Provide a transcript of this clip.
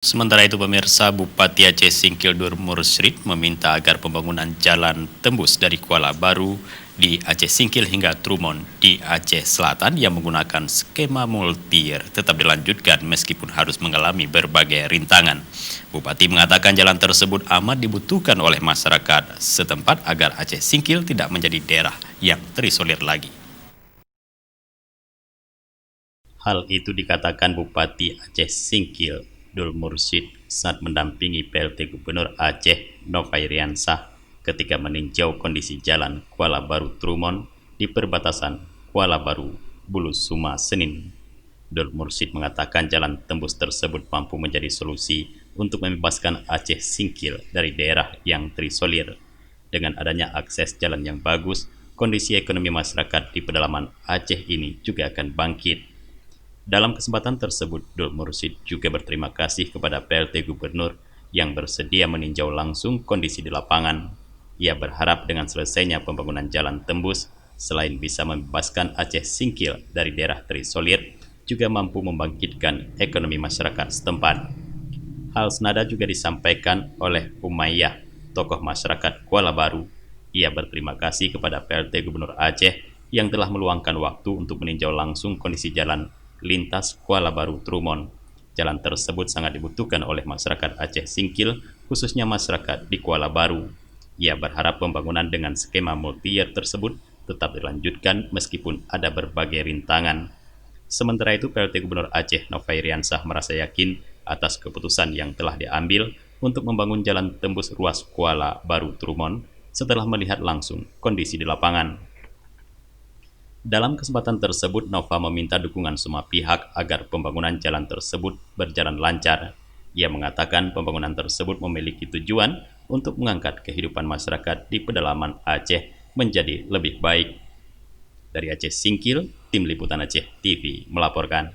Sementara itu pemirsa, Bupati Aceh Singkil Dur Mursyid meminta agar pembangunan jalan tembus dari Kuala Baru di Aceh Singkil hingga Trumon di Aceh Selatan yang menggunakan skema multiyear tetap dilanjutkan meskipun harus mengalami berbagai rintangan. Bupati mengatakan jalan tersebut amat dibutuhkan oleh masyarakat setempat agar Aceh Singkil tidak menjadi daerah yang terisolir lagi. Hal itu dikatakan Bupati Aceh Singkil Dul Mursyid saat mendampingi PLT Gubernur Aceh Novairiansah ketika meninjau kondisi jalan Kuala Baru Trumon di perbatasan Kuala Baru Bulusuma Senin. Dul Mursyid mengatakan jalan tembus tersebut mampu menjadi solusi untuk membebaskan Aceh Singkil dari daerah yang terisolir. Dengan adanya akses jalan yang bagus, kondisi ekonomi masyarakat di pedalaman Aceh ini juga akan bangkit. Dalam kesempatan tersebut, Dul Mursyid juga berterima kasih kepada PLT Gubernur yang bersedia meninjau langsung kondisi di lapangan. Ia berharap dengan selesainya pembangunan jalan tembus, selain bisa membebaskan Aceh Singkil dari daerah terisolir, juga mampu membangkitkan ekonomi masyarakat setempat. Hal senada juga disampaikan oleh Umayyah, tokoh masyarakat Kuala Baru. Ia berterima kasih kepada PLT Gubernur Aceh yang telah meluangkan waktu untuk meninjau langsung kondisi jalan lintas Kuala Baru Trumon. Jalan tersebut sangat dibutuhkan oleh masyarakat Aceh Singkil, khususnya masyarakat di Kuala Baru. Ia berharap pembangunan dengan skema multiyear tersebut tetap dilanjutkan meskipun ada berbagai rintangan. Sementara itu, PLT Gubernur Aceh Novairiansah merasa yakin atas keputusan yang telah diambil untuk membangun jalan tembus ruas Kuala Baru Trumon setelah melihat langsung kondisi di lapangan. Dalam kesempatan tersebut, Nova meminta dukungan semua pihak agar pembangunan jalan tersebut berjalan lancar. Ia mengatakan pembangunan tersebut memiliki tujuan untuk mengangkat kehidupan masyarakat di pedalaman Aceh menjadi lebih baik. Dari Aceh Singkil, Tim Liputan Aceh TV melaporkan.